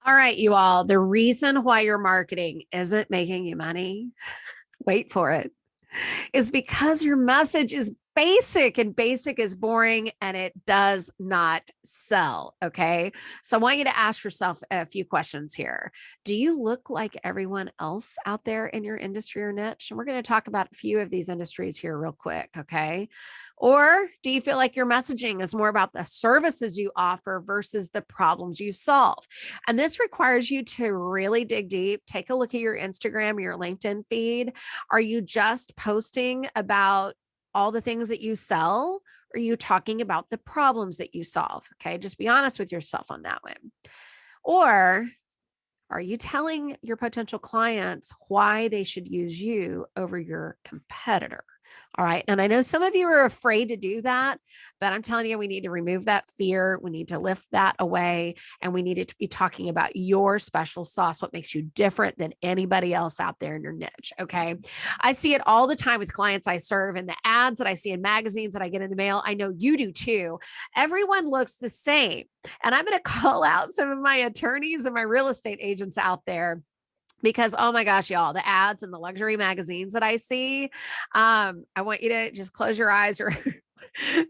All right, you all, the reason why your marketing isn't making you money, wait for it, is because your message is basic and basic is boring and it does not sell. Okay. So I want you to ask yourself a few questions here. Do you look like everyone else out there in your industry or niche? And we're going to talk about a few of these industries here real quick. Okay. Or do you feel like your messaging is more about the services you offer versus the problems you solve? And this requires you to really dig deep, take a look at your Instagram, your LinkedIn feed. Are you just posting about all the things that you sell? Or are you talking about the problems that you solve? Okay, just be honest with yourself on that one. Or are you telling your potential clients why they should use you over your competitor? All right. And I know some of you are afraid to do that, but I'm telling you, we need to remove that fear. We need to lift that away. And we need to be talking about your special sauce, what makes you different than anybody else out there in your niche. Okay. I see it all the time with clients I serve and the ads that I see in magazines that I get in the mail. I know you do too. Everyone looks the same. And I'm going to call out some of my attorneys and my real estate agents out there because oh my gosh, y'all, the ads and the luxury magazines that I see, I want you to just close your eyes or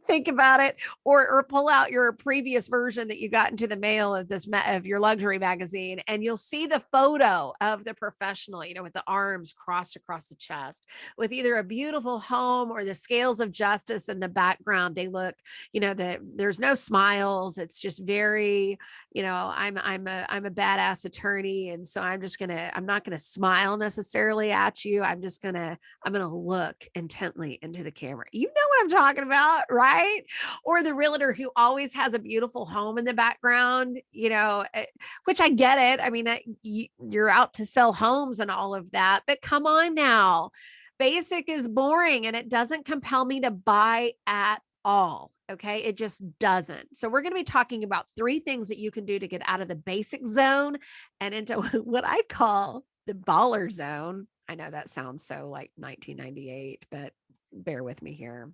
think about it, or pull out your previous version that you got into the mail of this of your luxury magazine, and you'll see the photo of the professional, with the arms crossed across the chest, with either a beautiful home or the scales of justice in the background. They look, there's no smiles. It's just very, I'm a badass attorney, and so I'm not gonna smile necessarily at you. I'm gonna look intently into the camera. You know what I'm talking about, right? Or the realtor who always has a beautiful home in the background, which I get it. I mean, you're out to sell homes and all of that, but come on now. Basic is boring and it doesn't compel me to buy at all. Okay. It just doesn't. So, we're going to be talking about 3 things that you can do to get out of the basic zone and into what I call the baller zone. I know that sounds so like 1998, but bear with me here.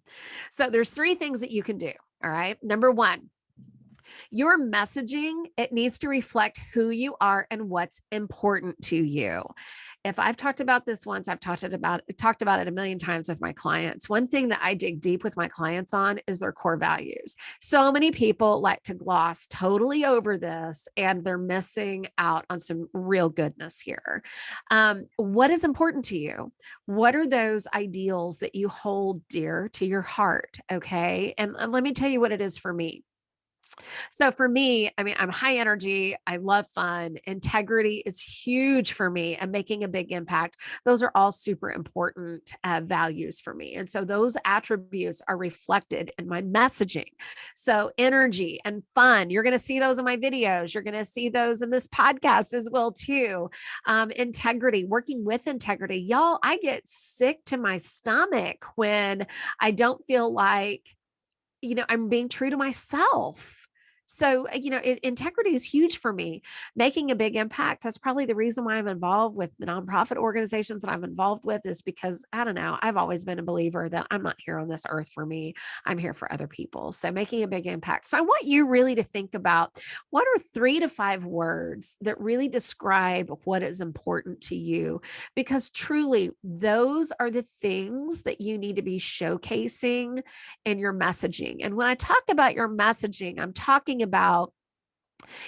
So, there's 3 things that you can do. All right. Number 1, your messaging, it needs to reflect who you are and what's important to you. If I've talked about this once, I've talked about it a million times with my clients. One thing that I dig deep with my clients on is their core values. So many people like to gloss totally over this, and they're missing out on some real goodness here. What is important to you? What are those ideals that you hold dear to your heart? Okay. And let me tell you what it is for me. So for me, I mean, I'm high energy. I love fun. Integrity is huge for me and making a big impact. Those are all super important values for me. And so those attributes are reflected in my messaging. So energy and fun, you're going to see those in my videos. You're going to see those in this podcast as well too. Integrity, working with integrity. Y'all, I get sick to my stomach when I don't feel like I'm being true to myself. So, integrity is huge for me. Making a big impact. That's probably the reason why I'm involved with the nonprofit organizations that I'm involved with, is because I don't know, I've always been a believer that I'm not here on this earth for me. I'm here for other people. So making a big impact. So I want you really to think about, what are 3 to 5 words that really describe what is important to you? Because truly, those are the things that you need to be showcasing in your messaging. And when I talk about your messaging, I'm talking about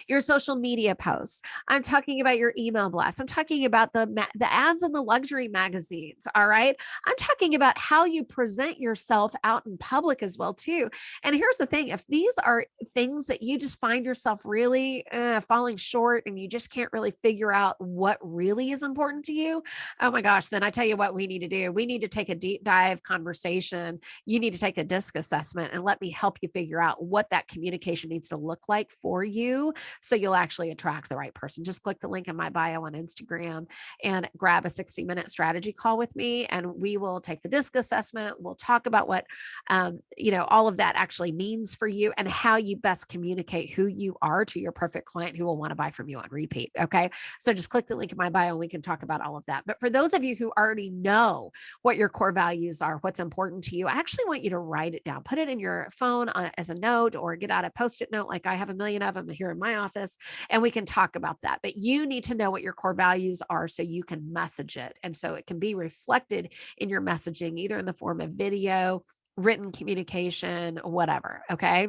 your social media posts. I'm talking about your email blasts. I'm talking about the ads in the luxury magazines. All right. I'm talking about how you present yourself out in public as well too. And here's the thing: if these are things that you just find yourself really falling short, and you just can't really figure out what really is important to you, oh my gosh, then I tell you what we need to do. We need to take a deep dive conversation. You need to take a DISC assessment, and let me help you figure out what that communication needs to look like for you, so you'll actually attract the right person. Just click the link in my bio on Instagram and grab a 60-minute strategy call with me, and we will take the DISC assessment. We'll talk about what, all of that actually means for you, and how you best communicate who you are to your perfect client who will want to buy from you on repeat. Okay. So just click the link in my bio and we can talk about all of that. But for those of you who already know what your core values are, what's important to you, I actually want you to write it down, put it in your phone as a note, or get out a Post-it note. Like I have a million of them here here in my office and we can talk about that. But you need to know what your core values are so you can message it. And so it can be reflected in your messaging, either in the form of video, written communication, whatever. Okay.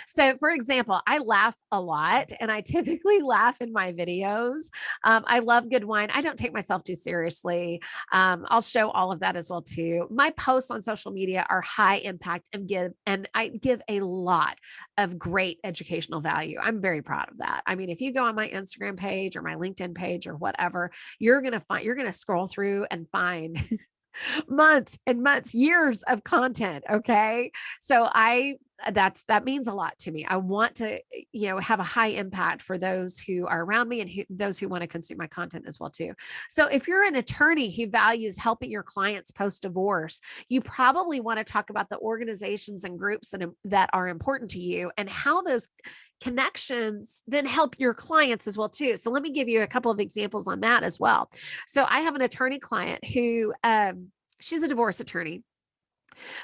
So, for example, I laugh a lot and I typically laugh in my videos. I love good wine. I don't take myself too seriously. I'll show all of that as well too. My posts on social media are high impact and I give a lot of great educational value. I'm very proud of that. I mean, if you go on my Instagram page or my LinkedIn page or whatever, you're going to scroll through and find months and months, years of content. Okay. So that means a lot to me. I want to, have a high impact for those who are around me and those who want to consume my content as well too. So if you're an attorney who values helping your clients post-divorce, you probably want to talk about the organizations and groups that are important to you and how those connections then help your clients as well too. So let me give you a couple of examples on that as well. So I have an attorney client who, she's a divorce attorney,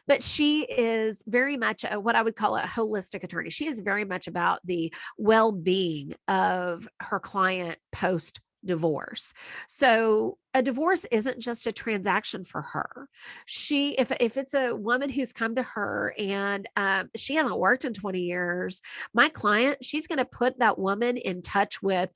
but she is very much what I would call a holistic attorney. She is very much about the well-being of her client post divorce. So a divorce isn't just a transaction for her. If it's a woman who's come to her and she hasn't worked in 20 years, my client, she's going to put that woman in touch with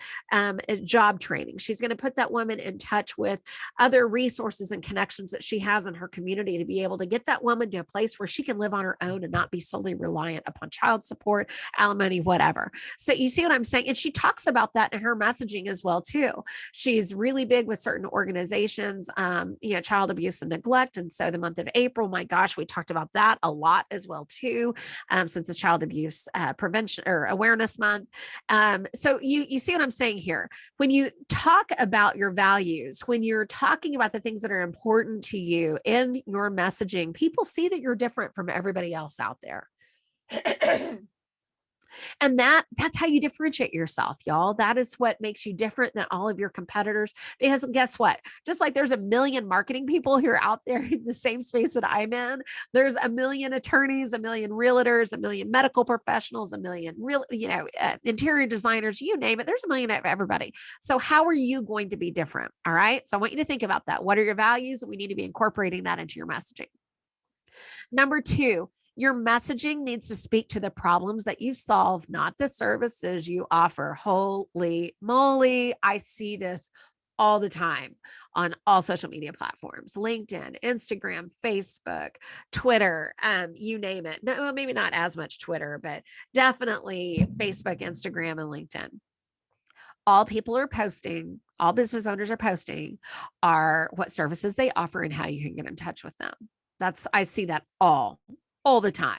job training. She's going to put that woman in touch with other resources and connections that she has in her community to be able to get that woman to a place where she can live on her own and not be solely reliant upon child support, alimony, whatever. So you see what I'm saying? And she talks about that in her messaging as well too. She's really big with certain organizations, child abuse and neglect. And so the month of April, my gosh, we talked about that a lot as well too, since it's Child Abuse Prevention or Awareness Month. So you see what I'm saying here? When you talk about your values, when you're talking about the things that are important to you in your messaging, people see that you're different from everybody else out there. And that's how you differentiate yourself, y'all. That is what makes you different than all of your competitors. Because guess what? Just like there's a million marketing people who are out there in the same space that I'm in, there's a million attorneys, a million realtors, a million medical professionals, a million interior designers, you name it. There's a million of everybody. So how are you going to be different? All right. So I want you to think about that. What are your values? We need to be incorporating that into your messaging. Number 2, your messaging needs to speak to the problems that you solve, not the services you offer. Holy moly, I see this all the time on all social media platforms, LinkedIn, Instagram, Facebook, Twitter, you name it. No, maybe not as much Twitter, but definitely Facebook, Instagram, and LinkedIn. All people are posting, all business owners are posting are what services they offer and how you can get in touch with them. I see that all the time.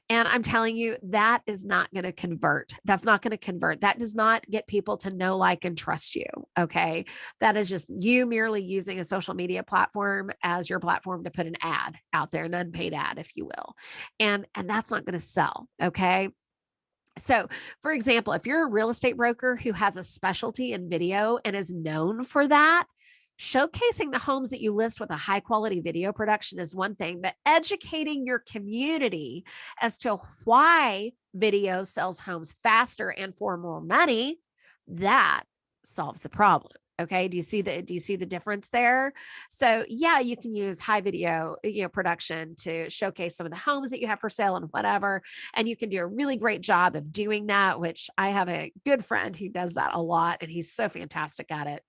And I'm telling you, that is not going to convert. That's not going to convert. That does not get people to know, like, and trust you. Okay. That is just you merely using a social media platform as your platform to put an ad out there, an unpaid ad, if you will. And that's not going to sell. Okay. So, for example, if you're a real estate broker who has a specialty in video and is known for that, showcasing the homes that you list with a high quality video production is one thing, but educating your community as to why video sells homes faster and for more money, that solves the problem. Okay. Do you see the difference there? So yeah, you can use high video, production to showcase some of the homes that you have for sale and whatever. And you can do a really great job of doing that, which I have a good friend who does that a lot, and he's so fantastic at it.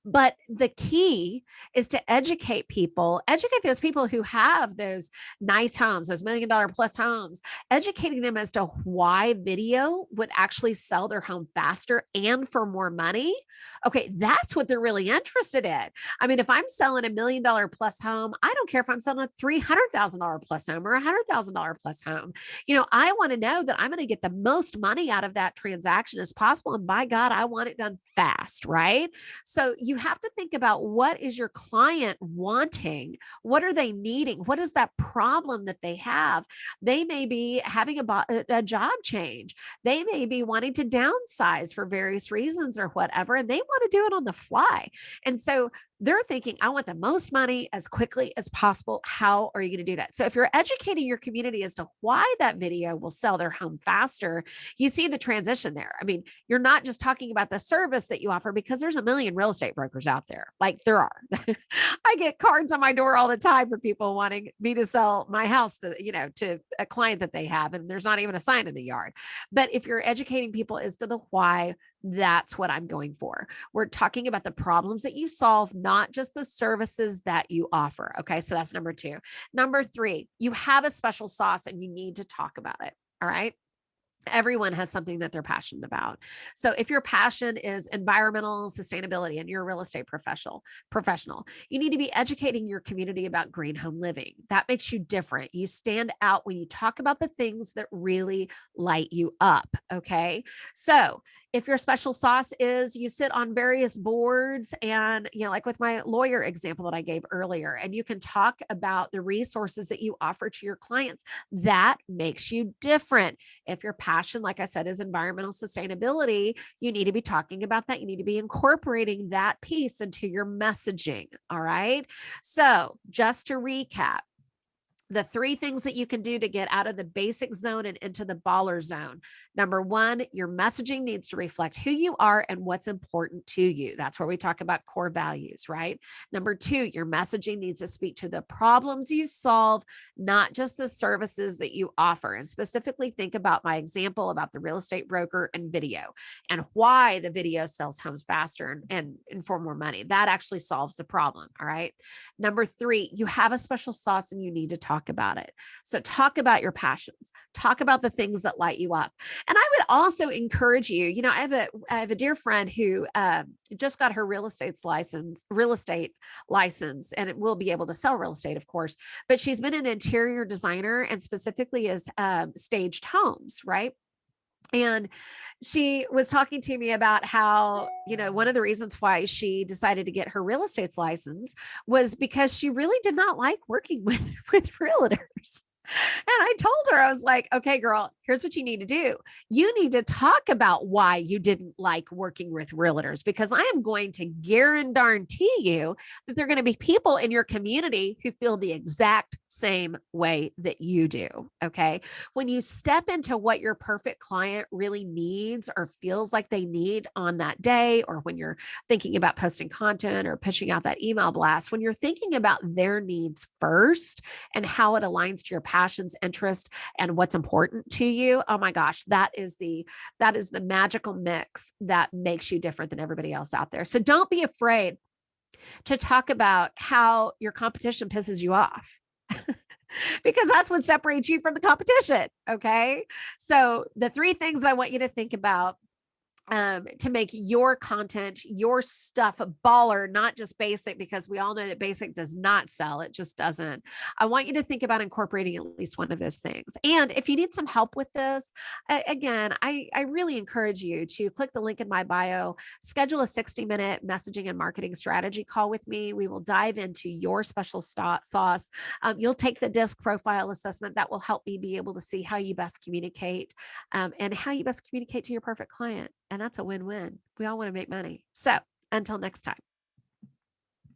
But the key is to educate those people who have those nice homes, those $1 million plus homes, educating them as to why video would actually sell their home faster and for more money. Okay, that's what they're really interested in. I mean, if I'm selling $1 million plus home, I don't care if I'm selling a $300,000 plus home or a $100,000 plus home. I want to know that I'm going to get the most money out of that transaction as possible. And by God, I want it done fast, right? So you have to think about, what is your client wanting? What are they needing? What is that problem that they have? They may be having a job change. They may be wanting to downsize for various reasons or whatever, and they want to do it on the fly. And so they're thinking, I want the most money as quickly as possible. How are you going to do that? So if you're educating your community as to why that video will sell their home faster, you see the transition there. I mean, you're not just talking about the service that you offer, because there's a million real estate brokers out there. Like there are. I get cards on my door all the time for people wanting me to sell my house to, to a client that they have, and there's not even a sign in the yard. But if you're educating people as to the why, that's what I'm going for. We're talking about the problems that you solve, not just the services that you offer. Okay. So that's number 2. Number 3, you have a special sauce and you need to talk about it. All right. Everyone has something that they're passionate about. So if your passion is environmental sustainability and you're a real estate professional, you need to be educating your community about green home living. That makes you different. You stand out when you talk about the things that really light you up. Okay. So if your special sauce is you sit on various boards and, like with my lawyer example that I gave earlier, and you can talk about the resources that you offer to your clients, that makes you different. If your passion, like I said, is environmental sustainability, you need to be talking about that. You need to be incorporating that piece into your messaging. All right. So just to recap, the 3 things that you can do to get out of the basic zone and into the baller zone. Number 1, your messaging needs to reflect who you are and what's important to you. That's where we talk about core values, right? Number 2, your messaging needs to speak to the problems you solve, not just the services that you offer. And specifically think about my example about the real estate broker and video, and why the video sells homes faster and for more money. That actually solves the problem. All right. Number 3, you have a special sauce and you need to talk about it. So talk about your passions, talk about the things that light you up. And I would also encourage you, I have a dear friend who just got her real estate license, and it will be able to sell real estate, of course, but she's been an interior designer and specifically is staged homes, right? And she was talking to me about how, one of the reasons why she decided to get her real estate license was because she really did not like working with realtors. And I told her, I was like, okay, girl, here's what you need to do. You need to talk about why you didn't like working with realtors, because I am going to guarantee you that there are going to be people in your community who feel the exact same way that you do. Okay. When you step into what your perfect client really needs or feels like they need on that day, or when you're thinking about posting content or pushing out that email blast, when you're thinking about their needs first and how it aligns to your passions, interest, and what's important to you, oh my gosh, that is the magical mix that makes you different than everybody else out there. So don't be afraid to talk about how your competition pisses you off. Because that's what separates you from the competition. Okay. So the 3 things I want you to think about to make your content, your stuff a baller, not just basic, because we all know that basic does not sell. It just doesn't. I want you to think about incorporating at least one of those things. And if you need some help with this, again, I really encourage you to click the link in my bio, schedule a 60-minute messaging and marketing strategy call with me. We will dive into your special sauce. You'll take the DISC profile assessment that will help me be able to see how you best communicate and how you best communicate to your perfect client. And that's a win-win. We all want to make money. So until next time.